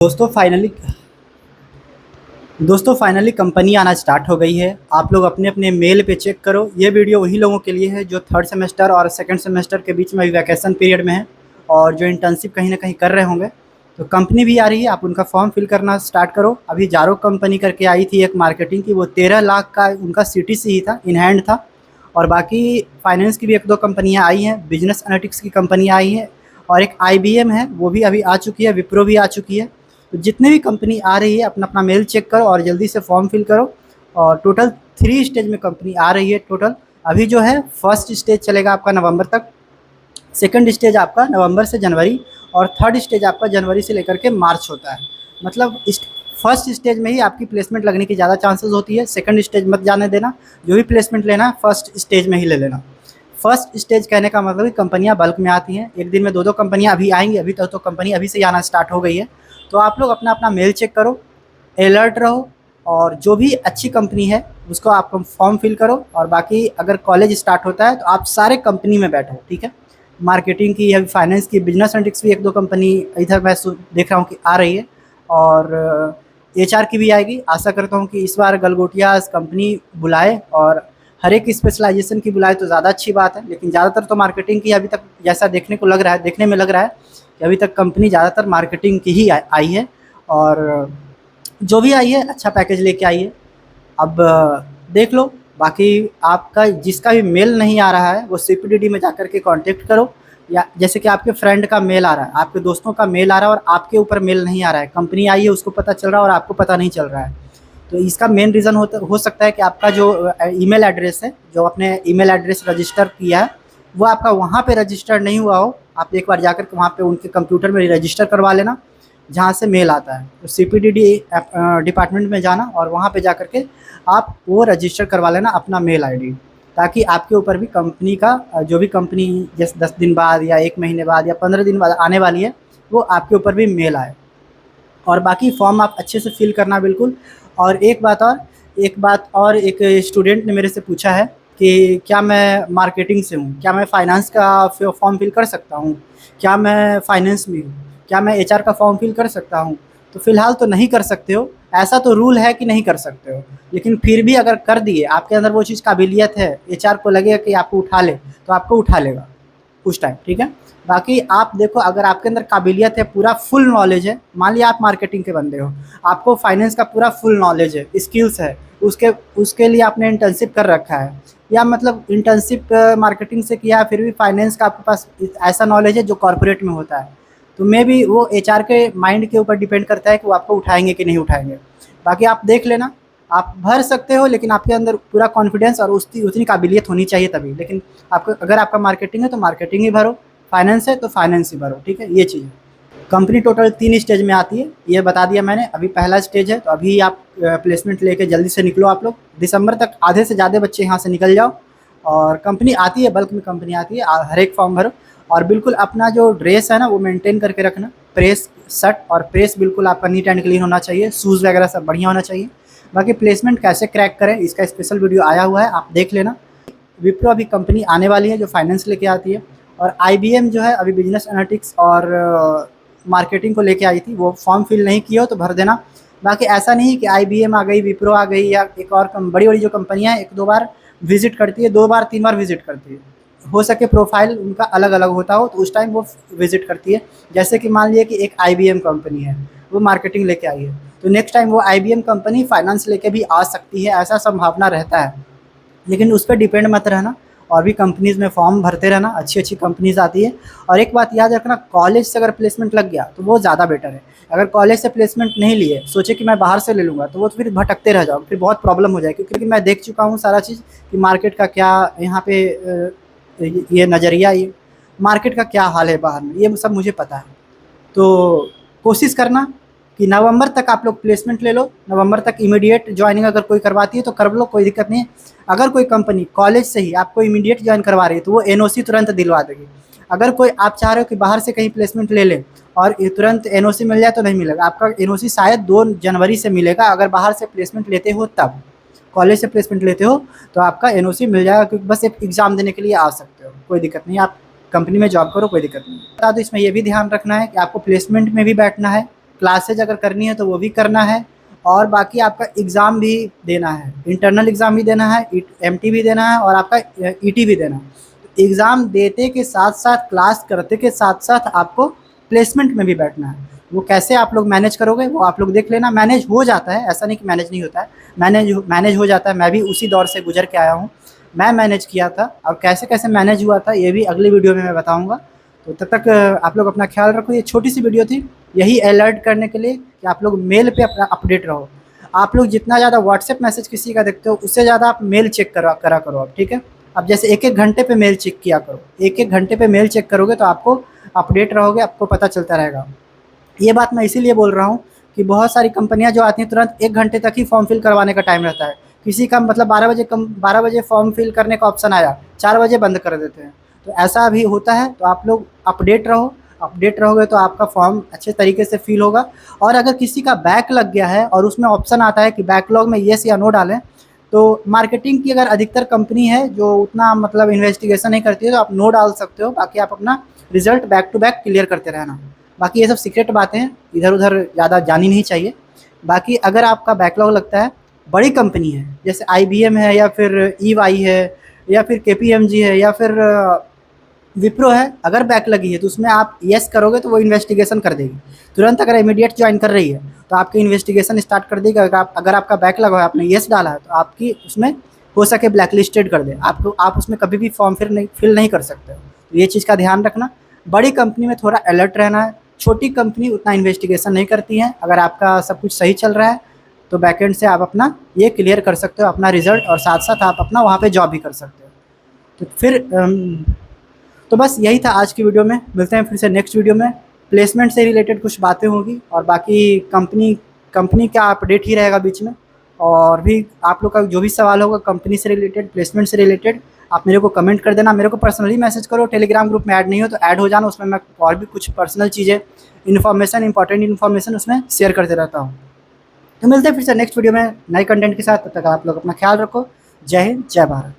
दोस्तों finally company आना start हो गई है। आप लोग अपने अपने मेल पे चेक करो। ये वीडियो वही लोगों के लिए है जो थर्ड सेमेस्टर और सेकंड सेमेस्टर के बीच में अभी वैकेशन पीरियड में है और जो इंटर्नशिप कहीं ना कहीं कर रहे होंगे। तो कंपनी भी आ रही है, आप उनका फॉर्म फिल करना स्टार्ट करो। अभी जारो कंपनी करके आई थी एक मार्केटिंग की, वो 13 लाख का उनका सीटीसी ही था, इन हैंड था। और बाकी फाइनेंस की भी एक दो कंपनियाँ आई हैं, बिजनेस एनालिटिक्स की कंपनियाँ आई हैं और एक IBM है, वो भी अभी आ चुकी है, विप्रो भी आ चुकी है। तो जितने भी कंपनी आ रही है अपना अपना मेल चेक करो और जल्दी से फॉर्म फिल करो। और टोटल 3 स्टेज में कंपनी आ रही है टोटल। अभी जो है फर्स्ट स्टेज चलेगा आपका नवंबर तक, सेकंड स्टेज आपका नवंबर से जनवरी और थर्ड स्टेज आपका जनवरी से लेकर के मार्च होता है। मतलब इस फर्स्ट स्टेज में ही आपकी प्लेसमेंट लगने की ज़्यादा चांसेस होती है। सेकंड स्टेज मत जाने देना, जो भी प्लेसमेंट लेना है फर्स्ट स्टेज में ही ले लेना। फर्स्ट स्टेज कहने का मतलब कि कंपनियां बल्क में आती हैं, एक दिन में दो दो कंपनियां अभी आएंगी। अभी तक तो कंपनी अभी से आना स्टार्ट हो गई है। तो आप लोग अपना अपना मेल चेक करो, अलर्ट रहो और जो भी अच्छी कंपनी है उसको आप फॉर्म फिल करो। और बाकी अगर कॉलेज स्टार्ट होता है तो आप सारे कंपनी में बैठो, ठीक है। मार्केटिंग की या फाइनेंस की, बिजनेस एनालिटिक्स भी एक दो कंपनी इधर मैं देख रहा हूँ कि आ रही है। और HR की भी आएगी। आशा करता हूँ कि इस बार गलगोटिया कंपनी बुलाए और हर एक स्पेशलाइजेशन की बुलाए तो ज़्यादा अच्छी बात है। लेकिन ज़्यादातर तो मार्केटिंग की अभी तक जैसा देखने में लग रहा है कि अभी तक कंपनी ज़्यादातर मार्केटिंग की ही आई है। और जो भी आई है अच्छा पैकेज लेके आई है। अब देख लो। बाकी आपका जिसका भी मेल नहीं आ रहा है वो CPDD में जाकर के कांटेक्ट करो। या जैसे कि आपके फ्रेंड का मेल आ रहा है, आपके दोस्तों का मेल आ रहा है और आपके ऊपर मेल नहीं आ रहा है, कंपनी आई है उसको पता चल रहा है और आपको पता नहीं चल रहा है। तो इसका मेन रीज़न हो सकता है कि आपका जो ईमेल एड्रेस है, जो आपने ईमेल एड्रेस रजिस्टर किया है वो आपका वहाँ पे रजिस्टर नहीं हुआ हो। आप एक बार जाकर के वहाँ पे उनके कंप्यूटर में रजिस्टर करवा लेना जहाँ से मेल आता है। तो CPDD डिपार्टमेंट में जाना और वहाँ पे जाकर के आप वो रजिस्टर करवा लेना अपना मेल ID, ताकि आपके ऊपर भी कंपनी का जो भी कंपनी जैसे 10 दिन बाद या 1 महीने बाद या 15 दिन बाद आने वाली है वो आपके ऊपर भी मेल आए। और बाकी फॉर्म आप अच्छे से फिल करना बिल्कुल। और एक बात और एक स्टूडेंट ने मेरे से पूछा है कि क्या मैं मार्केटिंग से हूँ, क्या मैं फाइनेंस का फॉर्म फिल कर सकता हूँ, क्या मैं फाइनेंस में हूँ, क्या मैं HR का फॉर्म फिल कर सकता हूँ। तो फ़िलहाल तो नहीं कर सकते हो, ऐसा तो रूल है कि नहीं कर सकते हो। लेकिन फिर भी अगर कर दिए, आपके अंदर वो चीज़ काबिलियत है, HR को लगेगा कि आपको उठा ले तो आपको उठा लेगा उस टाइम, ठीक है। बाकी आप देखो, अगर आपके अंदर काबिलियत है, पूरा फुल नॉलेज है, मान लिया आप मार्केटिंग के बंदे हो, आपको फाइनेंस का पूरा फुल नॉलेज है, स्किल्स है, उसके उसके लिए आपने इंटर्नशिप कर रखा है, या मतलब इंटर्नशिप मार्केटिंग से किया फिर भी फाइनेंस का आपके पास ऐसा नॉलेज है जो कॉर्पोरेट में होता है, तो मे भी वो HR के माइंड के ऊपर डिपेंड करता है कि वो आपको उठाएंगे कि नहीं उठाएंगे। बाकी आप देख लेना, आप भर सकते हो लेकिन आपके अंदर पूरा कॉन्फिडेंस और उसकी उतनी काबिलियत होनी चाहिए तभी। लेकिन आपको अगर आपका मार्केटिंग है तो मार्केटिंग ही भरो, फाइनेंस है तो फाइनेंस ही भरो, ठीक है। ये चीज़ है। कंपनी टोटल 3 स्टेज में आती है, ये बता दिया मैंने। अभी पहला स्टेज है तो अभी आप प्लेसमेंट लेके जल्दी से निकलो। आप लोग दिसंबर तक आधे से ज़्यादा बच्चे यहाँ से निकल जाओ। और कंपनी आती है, बल्क में कंपनी आती है, हर एक फॉर्म भरो। और बिल्कुल अपना जो ड्रेस है ना वो मेंटेन करके रखना, प्रेस शर्ट और प्रेस बिल्कुल आपका नीट एंड क्लीन होना चाहिए, शूज़ वगैरह सब बढ़िया होना चाहिए। बाकी प्लेसमेंट कैसे क्रैक करें इसका स्पेशल वीडियो आया हुआ है, आप देख लेना। विप्रो अभी कंपनी आने वाली है जो फाइनेंस लेके आती है। और IBM जो है अभी बिजनेस एनालिटिक्स और मार्केटिंग को लेके आई थी, वो फॉर्म फिल नहीं किया हो तो भर देना। बाकी ऐसा नहीं कि IBM आ गई, विप्रो आ गई या एक और बड़ी बड़ी जो कंपनियां हैं 1-2 बार विजिट करती है, 2 बार 3 बार विजिट करती है, हो सके प्रोफाइल उनका अलग अलग होता हो तो उस टाइम वो विजिट करती है। जैसे कि मान लिया कि एक IBM कंपनी है, वो मार्केटिंग लेके आई है, तो नेक्स्ट टाइम वो IBM कंपनी फाइनेंस लेके भी आ सकती है, ऐसा संभावना रहता है। लेकिन उस पर डिपेंड मत रहना, और भी कंपनीज़ में फॉर्म भरते रहना, अच्छी अच्छी कंपनीज़ आती है। और एक बात याद रखना, कॉलेज से अगर प्लेसमेंट लग गया तो वो ज़्यादा बेटर है। अगर कॉलेज से प्लेसमेंट नहीं लिए, सोचे कि मैं बाहर से ले लूँगा, तो वो फिर भटकते रह जाओगे, फिर बहुत प्रॉब्लम हो जाएगी। क्योंकि मैं देख चुका हूँ सारा चीज़ कि मार्केट का क्या यहाँ पे ये नज़रिया, ये मार्केट का क्या हाल है बाहर में, ये सब मुझे पता है। तो कोशिश करना कि नवंबर तक आप लोग प्लेसमेंट ले लो। नवंबर तक इमीडिएट ज्वाइनिंग अगर कोई करवाती है तो कर लो, कोई दिक्कत नहीं है। अगर कोई कंपनी कॉलेज से ही आपको इमीडिएट ज्वाइन करवा रही है तो वो NOC तुरंत दिलवा देगी। अगर कोई आप चाह रहे हो कि बाहर से कहीं प्लेसमेंट ले लें और ये तुरंत NOC मिल जाए, तो नहीं मिलेगा। आपका NOC शायद 2 जनवरी से मिलेगा, अगर बाहर से प्लेसमेंट लेते हो तब। कॉलेज से प्लेसमेंट लेते हो तो आपका NOC मिल जाएगा, क्योंकि बस एक एग्ज़ाम देने के लिए आ सकते हो, कोई दिक्कत नहीं। आप कंपनी में जॉब करो, कोई दिक्कत नहीं। बता दो, इसमें ये भी ध्यान रखना है कि आपको प्लेसमेंट में भी बैठना है, क्लासेज अगर करनी है तो वो भी करना है, और बाकी आपका एग्ज़ाम भी देना है, इंटरनल एग्ज़ाम भी देना है, एमटी भी देना है और आपका ईटी भी देना है। तो एग्ज़ाम देते के साथ साथ, क्लास करते के साथ साथ आपको प्लेसमेंट में भी बैठना है। वो कैसे आप लोग मैनेज करोगे वो आप लोग देख लेना। मैनेज हो जाता है, ऐसा नहीं कि मैनेज नहीं होता है, मैनेज हो जाता है। मैं भी उसी दौर से गुजर के आया हूँ, मैं मैनेज किया था, और कैसे कैसे मैनेज हुआ था ये भी अगली वीडियो में मैं बताऊँगा। तो तब तक आप लोग अपना ख्याल रखो। ये छोटी सी वीडियो थी, यही अलर्ट करने के लिए कि आप लोग मेल पे अपना अपडेट रहो। आप लोग जितना ज़्यादा व्हाट्सएप मैसेज किसी का देखते हो, उससे ज़्यादा आप मेल चेक करा करो अब, ठीक है। अब जैसे एक एक घंटे पे मेल चेक किया करो, एक एक घंटे पे मेल चेक करोगे तो आपको अपडेट रहोगे, आपको पता चलता रहेगा। ये बात मैं इसीलिए बोल रहा हूँ कि बहुत सारी कंपनियां जो आती हैं तुरंत 1 घंटे तक ही फॉर्म फिल करवाने का टाइम रहता है। किसी का मतलब 12 बजे फॉर्म फिल करने का ऑप्शन आया, 4 बजे बंद कर देते हैं। तो ऐसा भी होता है, तो आप लोग अपडेट रहो। अपडेट रहोगे तो आपका फॉर्म अच्छे तरीके से फिल होगा। और अगर किसी का बैक लग गया है और उसमें ऑप्शन आता है कि बैकलॉग में येस या नो डालें, तो मार्केटिंग की अगर अधिकतर कंपनी है जो उतना मतलब इन्वेस्टिगेशन नहीं करती है, तो आप नो डाल सकते हो। बाकी आप अपना result back to back clear करते रहना। बाकी ये सब सीक्रेट बातें हैं, इधर उधर ज़्यादा जानी नहीं चाहिए। बाकी अगर आपका बैकलॉग लगता है, बड़ी कंपनी है जैसे IBM है, या फिर EY है, या फिर KPMG है, या फिर विप्रो है, अगर बैक लगी है तो उसमें आप येस करोगे तो वो इन्वेस्टिगेशन कर देगी तुरंत। अगर इमीडिएट ज्वाइन कर रही है तो आपकी इन्वेस्टिगेशन स्टार्ट कर देगी। अगर आपका बैक लगा है, आपने येस डाला है, तो आपकी उसमें हो सके ब्लैक लिस्टेड कर दे आपको, आप उसमें कभी भी फॉर्म फिल नहीं कर सकते हो। तो ये चीज़ का ध्यान रखना। बड़ी कंपनी में थोड़ा अलर्ट रहना है, छोटी कंपनी उतना इन्वेस्टिगेशन नहीं करती है। अगर आपका सब कुछ सही चल रहा है तो बैकएंड से आप अपना ये क्लियर कर सकते हो अपना रिजल्ट, और साथ साथ आप अपना वहाँ पे जॉब भी कर सकते हो। तो फिर तो बस यही था आज की वीडियो में। मिलते हैं फिर से नेक्स्ट वीडियो में। प्लेसमेंट से रिलेटेड कुछ बातें होगी, और बाकी कंपनी का अपडेट ही रहेगा बीच में। और भी आप लोग का जो भी सवाल होगा कंपनी से रिलेटेड, प्लेसमेंट से रिलेटेड, आप मेरे को कमेंट कर देना। मेरे को पर्सनली मैसेज करो। टेलीग्राम ग्रुप में ऐड नहीं हो तो ऐड हो जाना, उसमें मैं और भी कुछ पर्सनल चीज़ें, इन्फॉर्मेशन, इंपॉर्टेंट इन्फॉर्मेशन उसमें शेयर करते रहता हूँ। तो मिलते हैं फिर से नेक्स्ट वीडियो में नए कंटेंट के साथ। तब तक आप लोग अपना ख्याल रखो। जय हिंद, जय भारत।